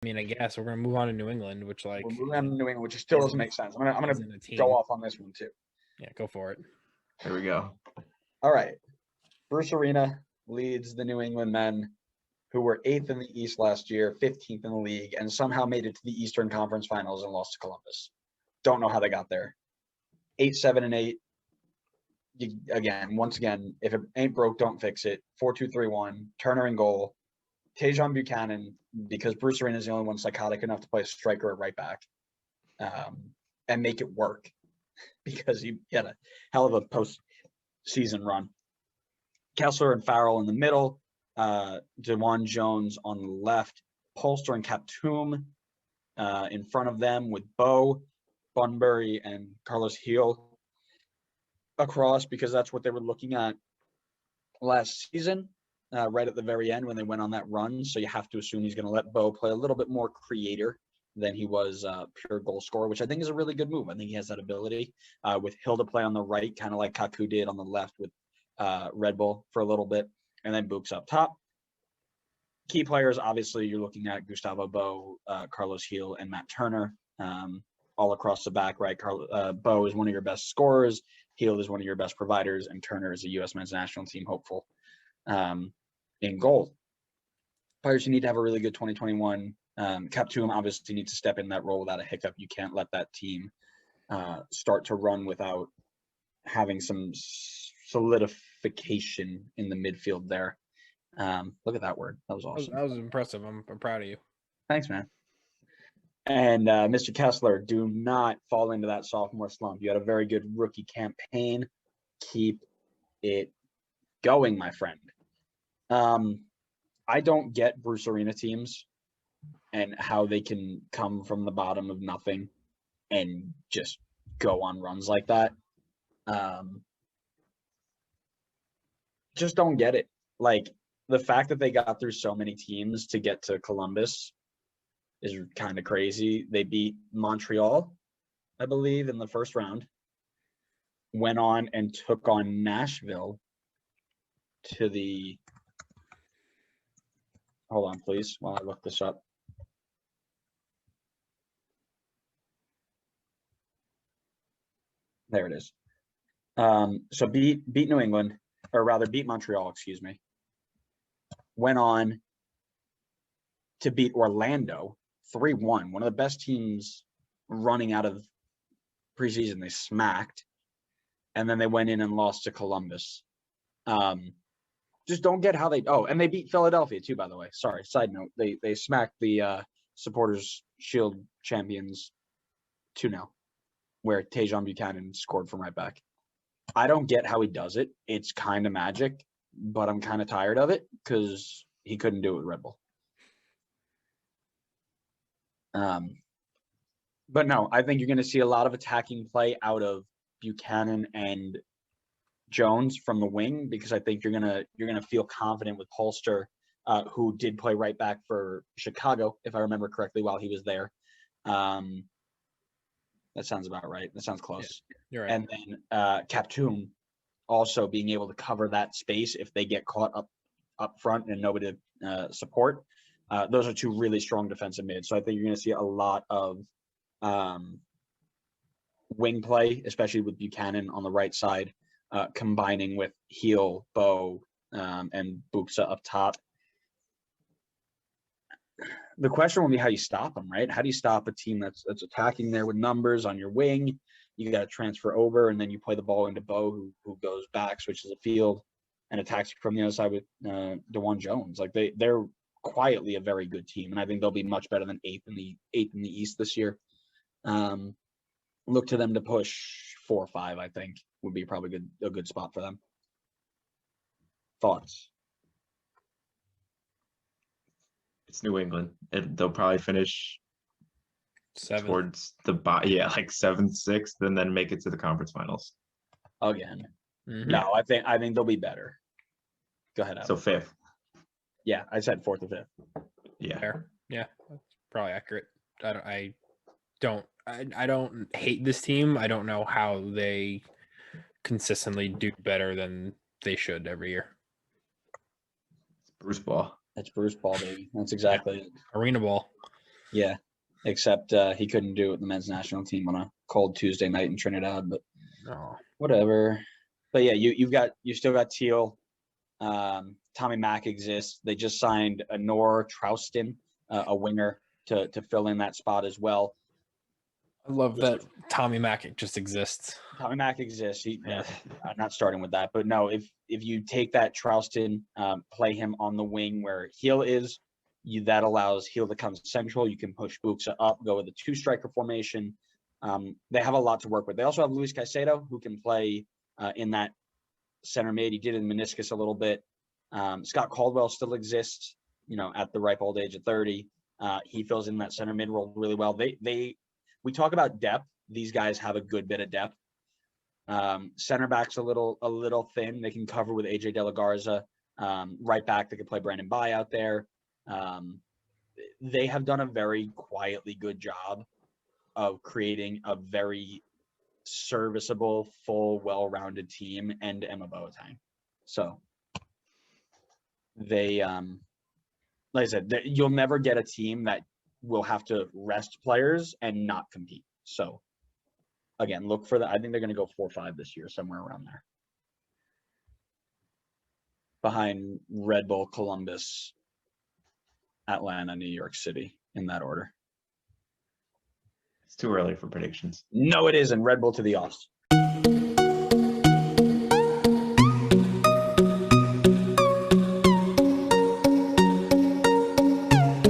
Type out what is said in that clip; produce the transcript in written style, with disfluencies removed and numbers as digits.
I mean, I guess we're gonna move on to New England, which We're moving on to New England, which still doesn't make sense. I'm gonna isn't a team. go off on this one too. Yeah, go for it. Here we go. All right. Bruce Arena leads the New England men, who were 8th in the East last year, 15th in the league, and somehow made it to the Eastern Conference Finals and lost to Columbus. Don't know how they got there. 8-7-8. Once again, if it ain't broke, don't fix it. 4-2-3-1. Turner in goal. Tejon Buchanan, because Bruce Arena is the only one psychotic enough to play a striker at right back, and make it work, because he had a hell of a postseason run. Kessler and Farrell in the middle. DeJuan Jones on the left. Polster and Kaptoum in front of them, with Bo, Bunbury, and Carlos Heel across, because that's what they were looking at last season, right at the very end when they went on that run. So you have to assume he's going to let Bo play a little bit more creator than he was pure goal scorer, which I think is a really good move. I think he has that ability, with Hill to play on the right, kind of like Kaku did on the left with Red Bull for a little bit, and then Book's up top. Key players, obviously, you're looking at Gustavo Bo, Carlos Heel, and Matt Turner, all across the back, right? Bo is one of your best scorers, Heel is one of your best providers, and Turner is a U.S. men's national team hopeful in goal. Players who need to have a really good 2021. Kaptoum obviously needs to step in that role without a hiccup. You can't let that team start to run without having some solidification in the midfield there. Look at that word. That was awesome. That was impressive. I'm proud of you. Thanks, man. And Mr. Kessler, do not fall into that sophomore slump. You had a very good rookie campaign. Keep it going, my friend. I don't get Bruce Arena teams and how they can come from the bottom of nothing and just go on runs like that. Just don't get it. Like, the fact that they got through so many teams to get to Columbus is kind of crazy. They beat Montreal, I believe, in the first round. Went on and took on Nashville to the... Hold on, please, while I look this up. There it is. So beat New England, or rather beat Montreal, excuse me. Went on to beat Orlando 3-1, one of the best teams running out of preseason. They smacked, and then they went in and lost to Columbus. Just don't get how they... Oh, and they beat Philadelphia too, by the way. Sorry, side note. They smacked the Supporters Shield champions 2-0, where Tejon Buchanan scored from right back. I don't get how he does it. It's kind of magic, but I'm kind of tired of it because he couldn't do it with Red Bull. But no, I think you're going to see a lot of attacking play out of Buchanan and Jones from the wing, because I think you're gonna feel confident with Polster, who did play right back for Chicago, if I remember correctly, while he was there. That sounds about right. That sounds close. Yeah, you're right. And then Kaptoum also being able to cover that space if they get caught up front and nobody to support. Those are two really strong defensive mids. So I think you're going to see a lot of wing play, especially with Buchanan on the right side, combining with Heel, Bo, and Buksa up top. The question will be how you stop them, right? How do you stop a team that's attacking there with numbers on your wing? You got to transfer over, and then you play the ball into Bo, who goes back, switches the field, and attacks from the other side with DeJuan Jones. Like they're quietly a very good team, and I think they'll be much better than eighth in the East this year. Look to them to push 4 or 5. I think would be probably a good spot for them. Thoughts? It's New England. They'll probably finish 7th. towards the like 7th, 6th, and then make it to the conference finals. Again. Mm-hmm. No, I think they'll be better. Go ahead, Adam. So 5th. Yeah, I said 4th or 5th. Yeah. Fair. Yeah, that's probably accurate. I don't hate this team. I don't know how they consistently do better than they should every year. It's Bruce Ball. That's Bruce Ball, baby. That's exactly it. Arena ball. Yeah, except he couldn't do it with the men's national team on a cold Tuesday night in Trinidad, but No. whatever. But yeah, you still got Teal. Tommy Mack exists. They just signed Nor Trouston, a winger, to fill in that spot as well. I love that Tommy Mack just exists. Tommy Mack exists. Yeah. I'm not starting with that, but no, if you take that Trouston, play him on the wing where Heel is, that allows Heel to come central. You can push Buxa up, go with a 2-striker formation. They have a lot to work with. They also have Luis Caicedo, who can play in that center mid. He did in meniscus a little bit. Scott Caldwell still exists, at the ripe old age of 30. He fills in that center mid role really well. We talk about depth. These guys have a good bit of depth. Center back's a little thin. They can cover with AJ De La Garza. Right back, they can play Brandon Bai out there. They have done a very quietly good job of creating a very serviceable, full, well-rounded team and Emma Boateng. So they, like I said, you'll never get a team that will have to rest players and not compete. So again, look for that. I think they're going to go 4-5 this year, somewhere around there. Behind Red Bull, Columbus, Atlanta, New York City, in that order. It's too early for predictions. No, it isn't. Red Bull to the offs.